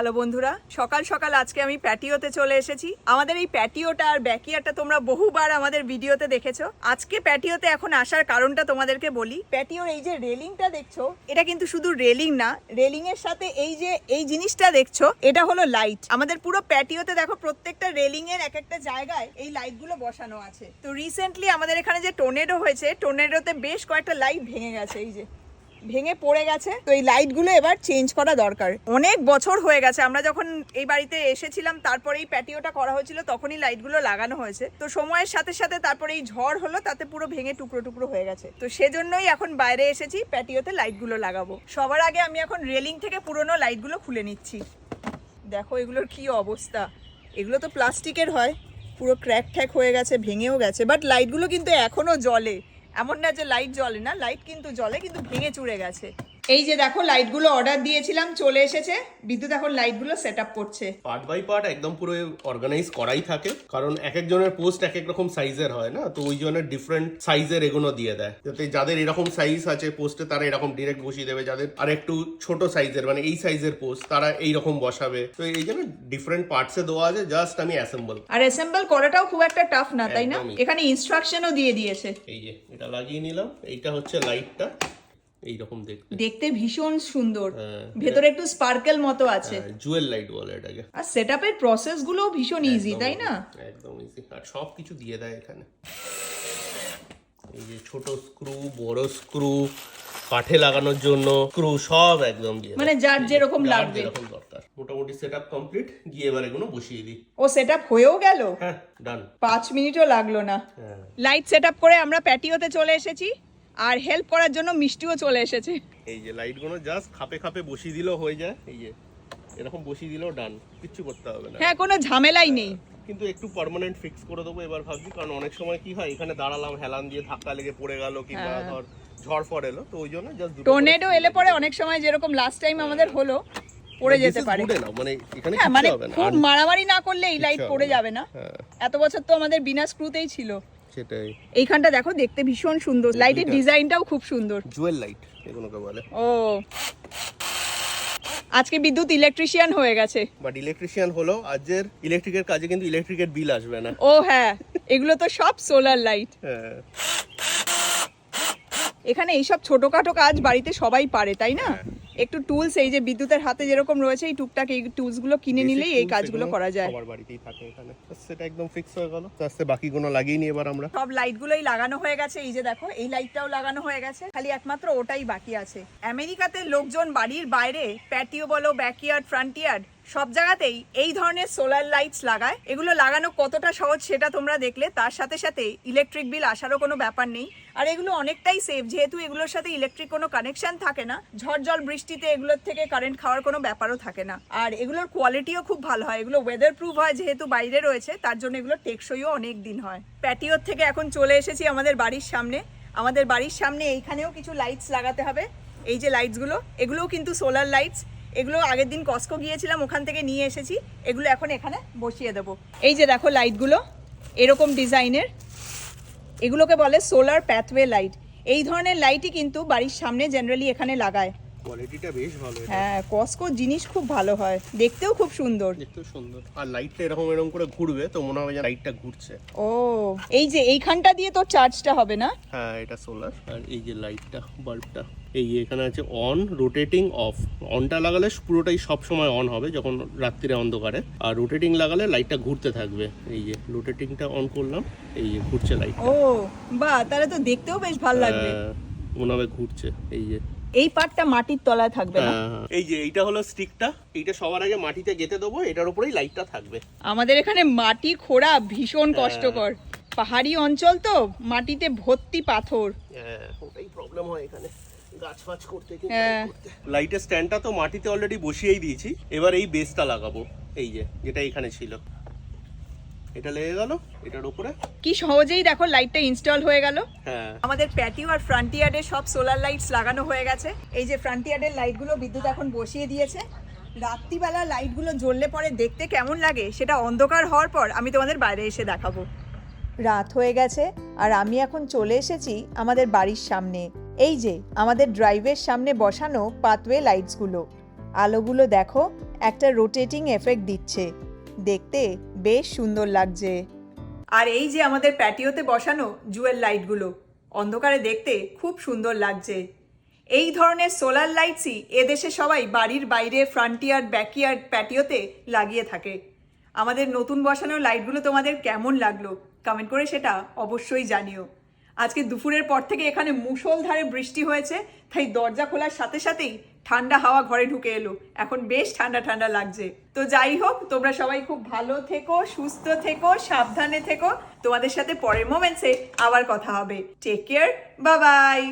Hello বন্ধুরা, সকাল সকাল আজকে আমি প্যাটিওতে চলে এসেছি। আমাদের এই প্যাটিওটা আর ব্যাকইয়ার্ডটা তোমরা বহুবার আমাদের ভিডিওতে দেখেছো। আজকে প্যাটিওতে এখন আসার কারণটা তোমাদেরকে বলি। প্যাটিওর এই যে রেলিংটা দেখছো, এটা কিন্তু শুধু রেলিং না, রেলিং এর সাথে এই জিনিসটা দেখছো, এটা হলো লাইট। আমাদের পুরো প্যাটিওতে দেখো প্রত্যেকটা রেলিং এর এক একটা জায়গায় এই লাইটগুলো বসানো আছে। তো রিসেন্টলি আমাদের এখানে যে টর্নেডো হয়েছে, টর্নেডোতে বেশ কয়েকটা লাইট ভেঙে গেছে, এই যে ভেঙে পড়ে গেছে। তো এই লাইটগুলো এবার চেঞ্জ করা দরকার। অনেক বছর হয়ে গেছে, আমরা যখন এই বাড়িতে এসেছিলাম তারপরে এই প্যাটিওটা করা হয়েছিল, তখনই লাইটগুলো লাগানো হয়েছে। তো সময়ের সাথে সাথে তারপরে এই ঝড় হলো, তাতে পুরো ভেঙে টুকরো টুকরো হয়ে গেছে। তো সেজন্যই এখন বাইরে এসেছি, প্যাটিওতে লাইটগুলো লাগাবো। সবার আগে আমি এখন রেলিং থেকে পুরোনো লাইটগুলো খুলে নিচ্ছি। দেখো এগুলোর কি অবস্থা, এগুলো তো প্লাস্টিকের হয়, পুরো ক্র্যাক ঠ্যাক হয়ে গেছে, ভেঙেও গেছে। বাট লাইটগুলো কিন্তু এখনো জ্বলে, এমন না যে লাইট জ্বলে না, লাইট কিন্তু জ্বলে, কিন্তু ভেঙে চুরে গেছে। এই যে দেখো লাইটগুলো অর্ডার দিয়েছিলাম, চলে এসেছে। বিদ্যুৎ এখন লাইটগুলো সেট আপ করছে। পার্ট বাই পার্ট একদম পুরো অর্গানাইজ করাই থাকে, কারণ এক একজনের পোস্ট এক এক রকম সাইজের হয় না, তো ওই জনের ডিফারেন্ট সাইজের এগুলো দিয়ে দেয়, যাতে যাদের এরকম সাইজ আছে পোস্টে তারা এরকম ডিরেক্ট বসিয়ে দেবে, যাদের আর একটু ছোট সাইজের মানে এই সাইজের পোস্ট তারা এইরকম বসাবে। তো এই জন্য ডিফারেন্ট পার্টসে দেওয়া আছে, জাস্ট আমি অ্যাসেম্বল। আর অ্যাসেম্বল করাটাও খুব একটা টাফ না, তাই না? এখানে ইনস্ট্রাকশনও দিয়ে দিয়েছে। এই যে এটা লাগিয়ে নিলাম, এইটা হচ্ছে লাইটটা, এইরকম দেখতে ভীষণ সুন্দর, ভেতরে একটু স্পার্কেল মতো আছে, জুয়েল লাইট বলে এটাকে। আর সেটআপের প্রসেস গুলো ভীষণ ইজি, তাই না? একদম ইজি, আর সব কিছু দিয়ে দেয় এখানে। এই যে ছোট স্ক্রু, বড় স্ক্রু, কাঠে লাগানোর জন্য স্ক্রু, সব একদম দিয়ে মানে যার যেরকম লাগবে, যেরকম দরকার। মোটামুটি সেটআপ কমপ্লিট, গিয়ে এবার এগুলো বসিয়ে দিই। ও সেটআপ হয়েও গেল? হ্যাঁ, ডান। 5 মিনিটও লাগলো না। লাইট সেটআপ করে আমরা প্যাটিওতে চলে এসেছি, আর হেল্প করার জন্য মিষ্টিও চলে এসেছে। এই যে লাইটগুলো জাস্ট খাপে খাপে বসিয়ে দিলেও হয়ে যায়। এই যে এরকম বসিয়ে দিলেও ডান, কিচ্ছু করতে হবে না। হ্যাঁ, কোনো ঝামেলাই নেই। কিন্তু একটু পার্মানেন্ট ফিক্স করে দেবো এবার ভাবছি, কারণ অনেক সময় কি হয়, এখানে দাঁড়ালাম, হেলান দিয়ে ধাক্কা লেগে পড়ে গেল, কিংবা ধর ঝড় ফড় এলো, তো ওই জন্য জাস্ট টর্নেডো এলে পরে অনেক সময় যেরকম লাস্ট টাইম আমাদের হলো, পড়ে যেতে পারে। মানে এখানে হ্যাঁ, মানে কিছু হবে না, খুব মারামারি না করলে এই লাইট পড়ে যাবে না। হ্যাঁ, এত বছর তো আমাদের বিনা স্ক্রুতেই ছিল। সেটাই। এইখানটা দেখো, দেখতে ভীষণ সুন্দর, লাইটের ডিজাইনটাও খুব সুন্দর, জুয়েল লাইট এগুলোকে বলে। ও আজকে বিদ্যুৎ ইলেকট্রিশিয়ান হয়ে গেছে। বাট ইলেকট্রিশিয়ান হলো, আজকের ইলেকট্রিকের কাজে কিন্তু ইলেকট্রিকের বিল আসবে না। ও হ্যাঁ, এগুলো তো সব সোলার লাইট। হ্যাঁ, এখানে এইসব ছোটখাটো কাজ বাড়িতে সবাই পারে, তাই না? একটু টুলস, এই যে বিদ্যুতের হাতে যেরকম রয়েছে, এই টুকটাক এই টুলস গুলো কিনে নিলেই এই কাজগুলো করা যায়। সবার বাড়িতেই থাকে এখানে, সেটা একদম ফিক্স হয়ে গেল। আস্তে বাকিগুলো লাগিয়ে নিই এবার আমরা। সব লাইট গুলোই লাগানো হয়ে গেছে, এই যে দেখো এই লাইটটাও লাগানো হয়ে গেছে, খালি একমাত্র ওটাই বাকি আছে। আমেরিকাতে লোকজন বাড়ির বাইরে প্যাটিও বলো, ব্যাকইয়ার্ড, ফ্রন্টিয়ার্ড, সব জায়গাতেই এই ধরনের সোলার লাইটস লাগায়। এগুলো লাগানো কতটা সহজ সেটা তোমরা দেখলে, তার সাথে সাথে ইলেকট্রিক বিল আসারও কোনো ব্যাপার নেই। আর এগুলো অনেকটাই সেফ, যেহেতু এগুলোর সাথে ইলেকট্রিক কোনো কানেকশন থাকে না, ঝড় জল বৃষ্টিতে এগুলোর থেকে কারেন্ট খাওয়ার কোনো ব্যাপারও থাকে না। আর এগুলোর কোয়ালিটিও খুব ভালো হয়, এগুলো ওয়েদার প্রুফ হয়, যেহেতু বাইরে রয়েছে তার জন্য এগুলো টেকসইও অনেক দিন হয়। প্যাটিওর থেকে এখন চলে এসেছি আমাদের বাড়ির সামনে। আমাদের বাড়ির সামনে এইখানেও কিছু লাইটস লাগাতে হবে। এই যে লাইটসগুলো, এগুলোও কিন্তু সোলার লাইটস। এগুলো আগের দিন কস্কো গিয়েছিলাম, ওখান থেকে নিয়ে এসেছি। এগুলো এখন এখানে বসিয়ে দেবো। এই যে দেখো লাইটগুলো এরকম ডিজাইনের, এগুলোকে বলে সোলার প্যাথওয়ে লাইট। এই ধরনের লাইটই কিন্তু বাড়ির সামনে জেনারেলি এখানে লাগায়। কোয়ালিটিটা বেশ ভালো। হ্যাঁ, কস্কো জিনিস খুব ভালো হয়, দেখতেও খুব সুন্দর। দেখতেও সুন্দর, আর লাইটটা এরকম এরকম করে ঘুরবে, তো মনে হবে যে লাইটটা ঘুরছে। ও, এই যে এইখানটা দিয়ে তো চার্জটা হবে না? হ্যাঁ, এটা সোলার। আর এই যে লাইটটা, বাল্বটা, এই এখানে আছে অন, রোটেটিং, অফ। অনটা লাগালে পুরোটাই সব সময় অন হবে যখন রাত্রিরে অন্ধকারে, আর রোটেটিং লাগালে লাইটটা ঘুরতে থাকবে। এই যে রোটেটিংটা অন করলাম, এই যে ঘুরছে লাইট। ও বাহ, তাহলে তো দেখতেও বেশ ভালো লাগবে। মনে হবে ঘুরছে। এই যে এই পার্টটা মাটির তলায় থাকবে না? এই যে এইটা হলো স্টিকটা, এইটা সবার আগে মাটিতে গেঁথে দেবো, এটার উপরেই লাইটটা থাকবে। আমাদের এখানে মাটি খোঁড়া ভীষণ কষ্টকর, পাহাড়ি অঞ্চল তো, মাটিতে ভর্তি পাথর। হ্যাঁ, ওটাই প্রবলেম হয় এখানে গাছ ফাছ করতে। লাইটের স্ট্যান্ডটা তো মাটিতে অলরেডি বসিয়েই দিয়েছি, এবার এই বেসটা লাগাবো। এই যে যেটা এখানে ছিল, এটা লেগে গেল এটার উপরে, কি সহজেই দেখো লাইটটা ইনস্টল হয়ে গেল। হ্যাঁ, আমাদের প্যাটিও আর ফ্রন্টিয়ার্ডে সব সোলার লাইটস লাগানো হয়ে গেছে। এই যে ফ্রন্টিয়ার্ডের লাইটগুলো বিদ্যুৎ এখন বসিয়ে দিয়েছে। রাত্রিবেলা লাইটগুলো জ্বললে পরে দেখতে কেমন লাগে সেটা অন্ধকার হওয়ার পর আমি তোমাদের বাইরে এসে দেখাবো। রাত হয়ে গেছে আর আমি এখন চলে এসেছি আমাদের বাড়ির সামনে। এই যে আমাদের ড্রাইভের সামনে বসানো পাথওয়ে লাইটসগুলো, আলোগুলো দেখো একটা রোটেটিং এফেক্ট দিচ্ছে, দেখতে বেশ সুন্দর লাগছে। আর এই যে আমাদের প্যাটিওতে বসানো জুয়েল লাইটগুলো অন্ধকারে দেখতে খুব সুন্দর লাগছে। এই ধরনের সোলার লাইটসই এদেশে সবাই বাড়ির বাইরে ফ্রন্টিয়ার্ড ব্যাকইয়ার্ড প্যাটিওতে লাগিয়ে থাকে। আমাদের নতুন বসানো লাইটগুলো তোমাদের কেমন লাগলো কমেন্ট করে সেটা অবশ্যই জানিও। আজকে দুপুরের পর থেকে এখানে মুষলধারে বৃষ্টি হয়েছে, তাই দরজা খোলার সাথে সাথেই ঠান্ডা হাওয়া ঘরে ঢুকে এলো, এখন বেশ ঠান্ডা ঠান্ডা লাগছে। তো যাই হোক, তোমরা সবাই খুব ভালো থেকো, সুস্থ থেকো, সাবধানে থেকো। তোমাদের সাথে পরের মোমেন্টসে আবার কথা হবে। Take care, bye by.